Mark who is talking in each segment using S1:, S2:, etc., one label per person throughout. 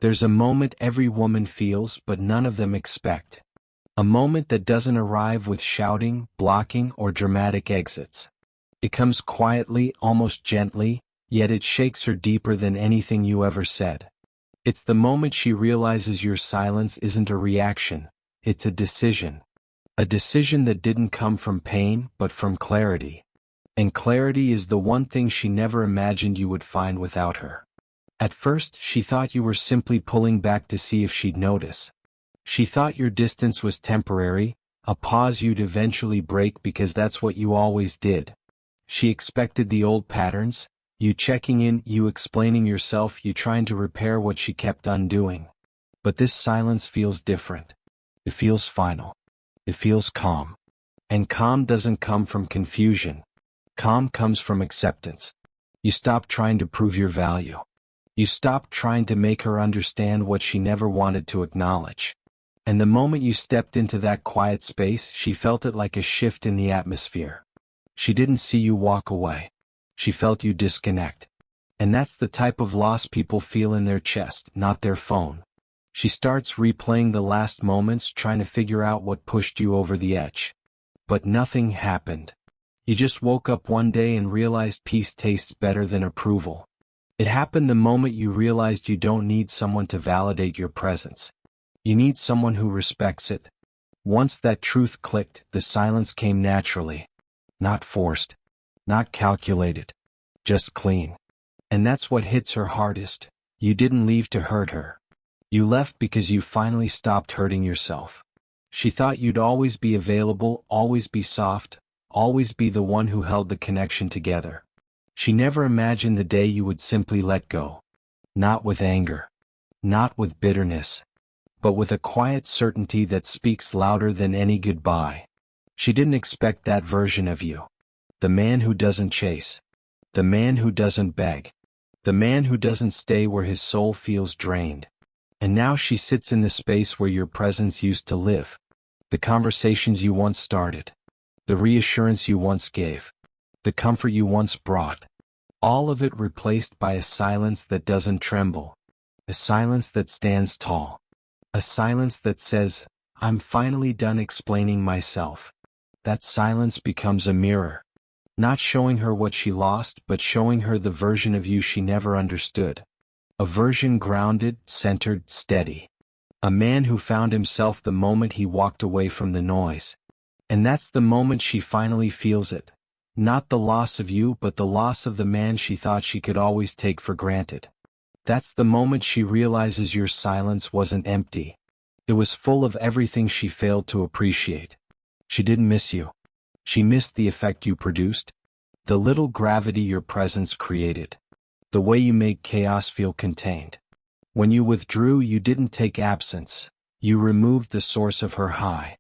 S1: There's a moment every woman feels but none of them expect. A moment that doesn't arrive with shouting, blocking, or dramatic exits. It comes quietly, almost gently, yet it shakes her deeper than anything you ever said. It's the moment she realizes your silence isn't a reaction, it's a decision. A decision that didn't come from pain but from clarity. And clarity is the one thing she never imagined you would find without her. At first, she thought you were simply pulling back to see if she'd notice. She thought your distance was temporary, a pause you'd eventually break because that's what you always did. She expected the old patterns, you checking in, you explaining yourself, you trying to repair what she kept undoing. But this silence feels different. It feels final. It feels calm. And calm doesn't come from confusion. Calm comes from acceptance. You stop trying to prove your value. You stop trying to make her understand what she never wanted to acknowledge. And the moment you stepped into that quiet space, she felt it like a shift in the atmosphere. She didn't see you walk away. She felt you disconnect. And that's the type of loss people feel in their chest, not their phone. She starts replaying the last moments, trying to figure out what pushed you over the edge. But nothing happened. You just woke up one day and realized peace tastes better than approval. It happened the moment you realized you don't need someone to validate your presence. You need someone who respects it. Once that truth clicked, the silence came naturally. Not forced. Not calculated. Just clean. And that's what hits her hardest. You didn't leave to hurt her. You left because you finally stopped hurting yourself. She thought you'd always be available, always be soft, always be the one who held the connection together. She never imagined the day you would simply let go. Not with anger. Not with bitterness. But with a quiet certainty that speaks louder than any goodbye. She didn't expect that version of you. The man who doesn't chase. The man who doesn't beg. The man who doesn't stay where his soul feels drained. And now she sits in the space where your presence used to live. The conversations you once started. The reassurance you once gave. The comfort you once brought. All of it replaced by a silence that doesn't tremble. A silence that stands tall. A silence that says, I'm finally done explaining myself. That silence becomes a mirror. Not showing her what she lost, but showing her the version of you she never understood. A version grounded, centered, steady. A man who found himself the moment he walked away from the noise. And that's the moment she finally feels it. Not the loss of you, but the loss of the man she thought she could always take for granted. That's the moment she realizes your silence wasn't empty. It was full of everything she failed to appreciate. She didn't miss you. She missed the effect you produced. The little gravity your presence created. The way you made chaos feel contained. When you withdrew, you didn't take absence. You removed the source of her high.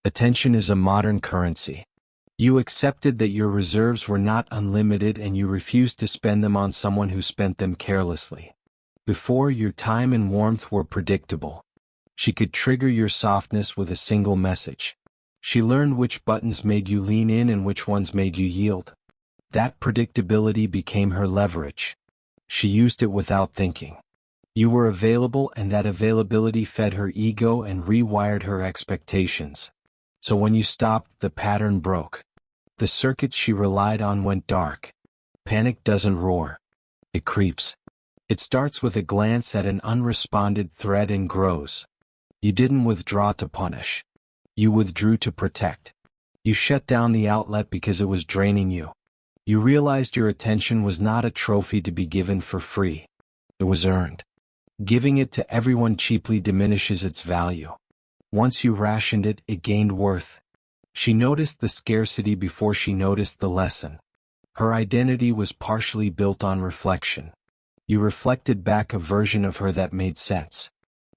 S1: Attention is a modern currency. You accepted that your reserves were not unlimited and you refused to spend them on someone who spent them carelessly. Before, your time and warmth were predictable. She could trigger your softness with a single message. She learned which buttons made you lean in and which ones made you yield. That predictability became her leverage. She used it without thinking. You were available, and that availability fed her ego and rewired her expectations. So when you stopped, the pattern broke. The circuit she relied on went dark. Panic doesn't roar. It creeps. It starts with a glance at an unresponded thread and grows. You didn't withdraw to punish. You withdrew to protect. You shut down the outlet because it was draining you. You realized your attention was not a trophy to be given for free. It was earned. Giving it to everyone cheaply diminishes its value. Once you rationed it, it gained worth. She noticed the scarcity before she noticed the lesson. Her identity was partially built on reflection. You reflected back a version of her that made sense.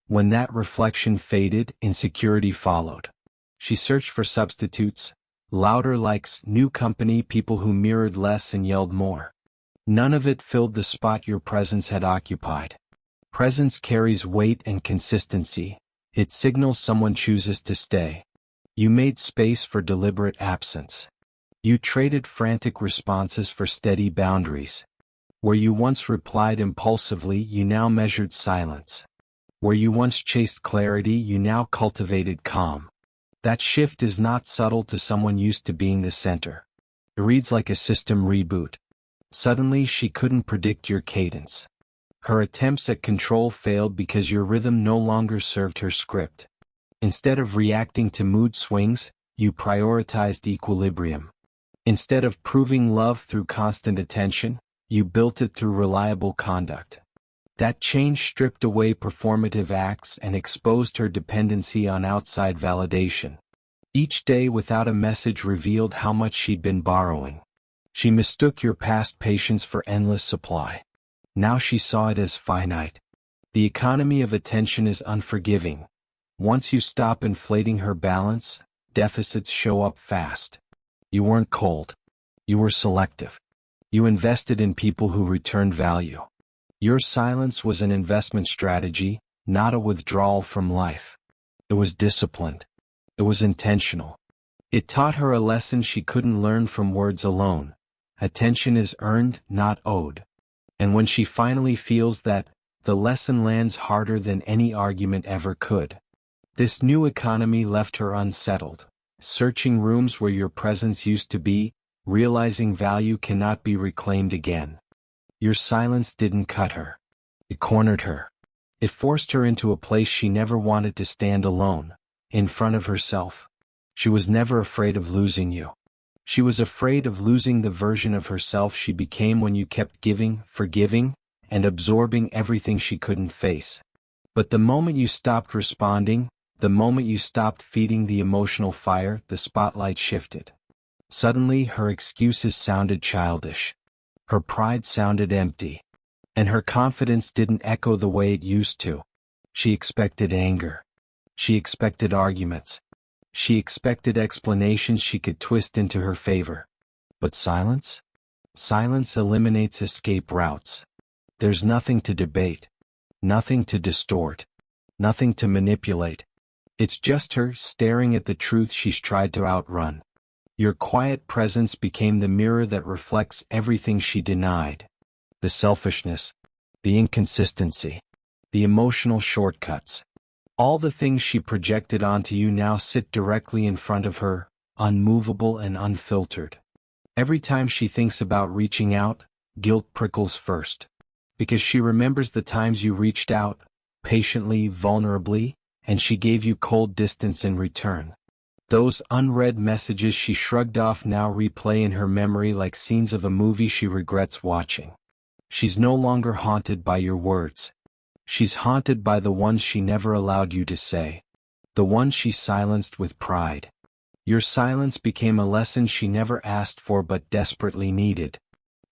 S1: When that reflection faded, insecurity followed. She searched for substitutes, louder likes, new company, people who mirrored less and yelled more. None of it filled the spot your presence had occupied. Presence carries weight and consistency. It signals someone chooses to stay. You made space for deliberate absence. You traded frantic responses for steady boundaries. Where you once replied impulsively, you now measured silence. Where you once chased clarity, you now cultivated calm. That shift is not subtle to someone used to being the center. It reads like a system reboot. Suddenly she couldn't predict your cadence. Her attempts at control failed because your rhythm no longer served her script. Instead of reacting to mood swings, you prioritized equilibrium. Instead of proving love through constant attention, you built it through reliable conduct. That change stripped away performative acts and exposed her dependency on outside validation. Each day without a message revealed how much she'd been borrowing. She mistook your past patience for endless supply. Now she saw it as finite. The economy of attention is unforgiving. Once you stop inflating her balance, deficits show up fast. You weren't cold. You were selective. You invested in people who returned value. Your silence was an investment strategy, not a withdrawal from life. It was disciplined. It was intentional. It taught her a lesson she couldn't learn from words alone. Attention is earned, not owed. And when she finally feels that, the lesson lands harder than any argument ever could. This new economy left her unsettled, searching rooms where your presence used to be, realizing value cannot be reclaimed again. Your silence didn't cut her. It cornered her. It forced her into a place she never wanted to stand alone, in front of herself. She was never afraid of losing you. She was afraid of losing the version of herself she became when you kept giving, forgiving, and absorbing everything she couldn't face. But the moment you stopped responding, the moment you stopped feeding the emotional fire, the spotlight shifted. Suddenly her excuses sounded childish. Her pride sounded empty. And her confidence didn't echo the way it used to. She expected anger. She expected arguments. She expected explanations she could twist into her favor. But silence? Silence eliminates escape routes. There's nothing to debate. Nothing to distort. Nothing to manipulate. It's just her staring at the truth she's tried to outrun. Your quiet presence became the mirror that reflects everything she denied. The selfishness, the inconsistency, the emotional shortcuts. All the things she projected onto you now sit directly in front of her, unmovable and unfiltered. Every time she thinks about reaching out, guilt prickles first. Because she remembers the times you reached out, patiently, vulnerably, and she gave you cold distance in return. Those unread messages she shrugged off now replay in her memory like scenes of a movie she regrets watching. She's no longer haunted by your words. She's haunted by the ones she never allowed you to say. The ones she silenced with pride. Your silence became a lesson she never asked for but desperately needed.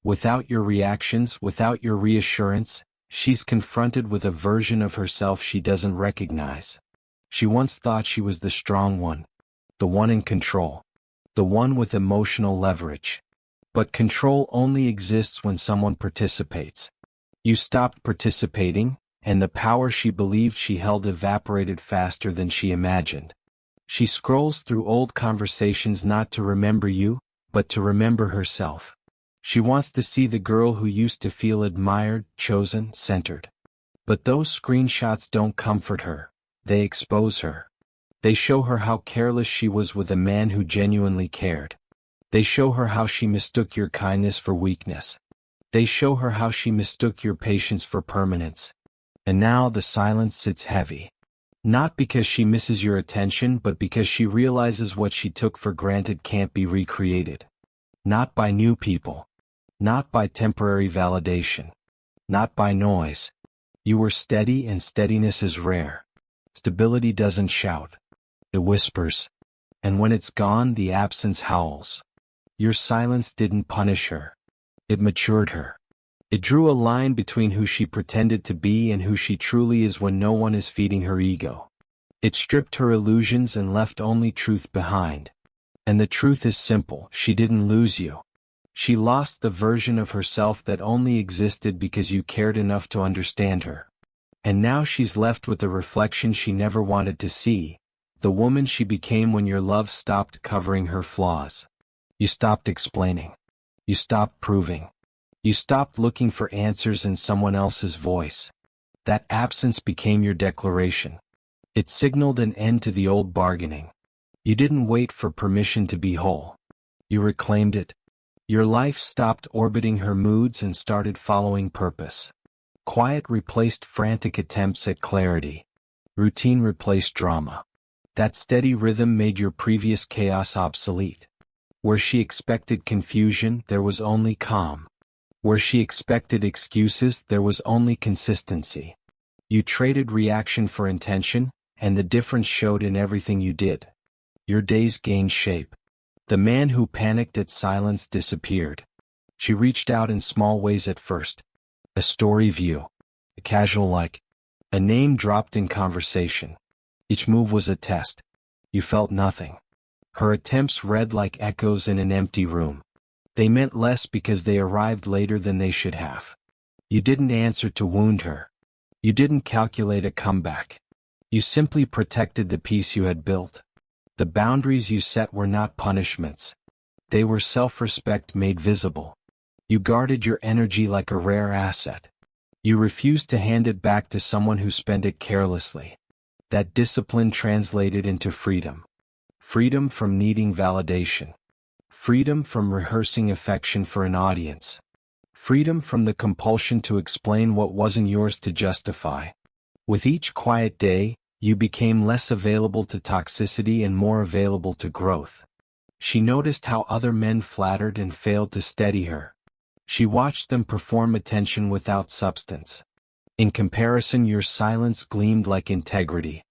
S1: Without your reactions, without your reassurance, she's confronted with a version of herself she doesn't recognize. She once thought she was the strong one. The one in control. The one with emotional leverage. But control only exists when someone participates. You stopped participating, and the power she believed she held evaporated faster than she imagined. She scrolls through old conversations not to remember you, but to remember herself. She wants to see the girl who used to feel admired, chosen, centered. But those screenshots don't comfort her. They expose her. They show her how careless she was with a man who genuinely cared. They show her how she mistook your kindness for weakness. They show her how she mistook your patience for permanence. And now the silence sits heavy. Not because she misses your attention, but because she realizes what she took for granted can't be recreated. Not by new people. Not by temporary validation. Not by noise. You were steady, and steadiness is rare. Stability doesn't shout. It whispers. And when it's gone, the absence howls. Your silence didn't punish her. It matured her. It drew a line between who she pretended to be and who she truly is when no one is feeding her ego. It stripped her illusions and left only truth behind. And the truth is simple: she didn't lose you. She lost the version of herself that only existed because you cared enough to understand her. And now she's left with the reflection she never wanted to see, the woman she became when your love stopped covering her flaws. You stopped explaining. You stopped proving. You stopped looking for answers in someone else's voice. That absence became your declaration. It signaled an end to the old bargaining. You didn't wait for permission to be whole. You reclaimed it. Your life stopped orbiting her moods and started following purpose. Quiet replaced frantic attempts at clarity. Routine replaced drama. That steady rhythm made your previous chaos obsolete. Where she expected confusion, there was only calm. Where she expected excuses, there was only consistency. You traded reaction for intention, and the difference showed in everything you did. Your days gained shape. The man who panicked at silence disappeared. She reached out in small ways at first. A story view. A casual like. A name dropped in conversation. Each move was a test. You felt nothing. Her attempts read like echoes in an empty room. They meant less because they arrived later than they should have. You didn't answer to wound her. You didn't calculate a comeback. You simply protected the peace you had built. The boundaries you set were not punishments. They were self-respect made visible. You guarded your energy like a rare asset. You refused to hand it back to someone who spent it carelessly. That discipline translated into freedom. Freedom from needing validation. Freedom from rehearsing affection for an audience. Freedom from the compulsion to explain what wasn't yours to justify. With each quiet day, you became less available to toxicity and more available to growth. She noticed how other men flattered and failed to steady her. She watched them perform attention without substance. In comparison, your silence gleamed like integrity.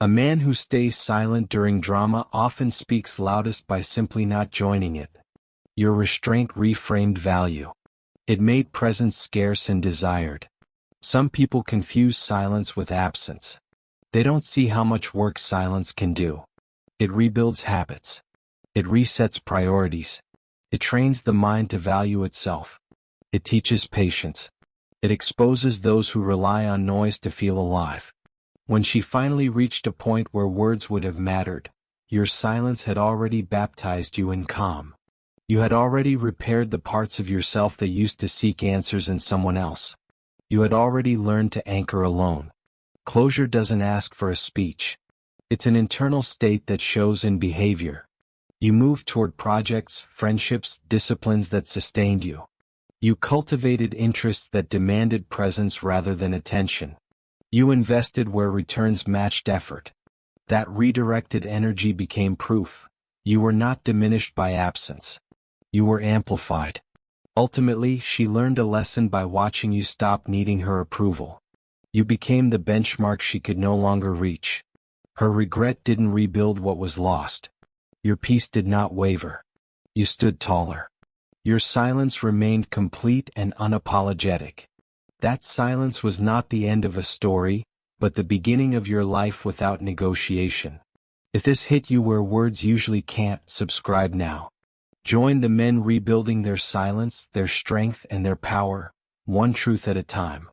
S1: A man who stays silent during drama often speaks loudest by simply not joining it. Your restraint reframed value. It made presence scarce and desired. Some people confuse silence with absence. They don't see how much work silence can do. It rebuilds habits. It resets priorities. It trains the mind to value itself. It teaches patience. It exposes those who rely on noise to feel alive. When she finally reached a point where words would have mattered, your silence had already baptized you in calm. You had already repaired the parts of yourself that used to seek answers in someone else. You had already learned to anchor alone. Closure doesn't ask for a speech. It's an internal state that shows in behavior. You moved toward projects, friendships, disciplines that sustained you. You cultivated interests that demanded presence rather than attention. You invested where returns matched effort. That redirected energy became proof. You were not diminished by absence. You were amplified. Ultimately, she learned a lesson by watching you stop needing her approval. You became the benchmark she could no longer reach. Her regret didn't rebuild what was lost. Your peace did not waver. You stood taller. Your silence remained complete and unapologetic. That silence was not the end of a story, but the beginning of your life without negotiation. If this hit you where words usually can't, subscribe now. Join the men rebuilding their silence, their strength, and their power, one truth at a time.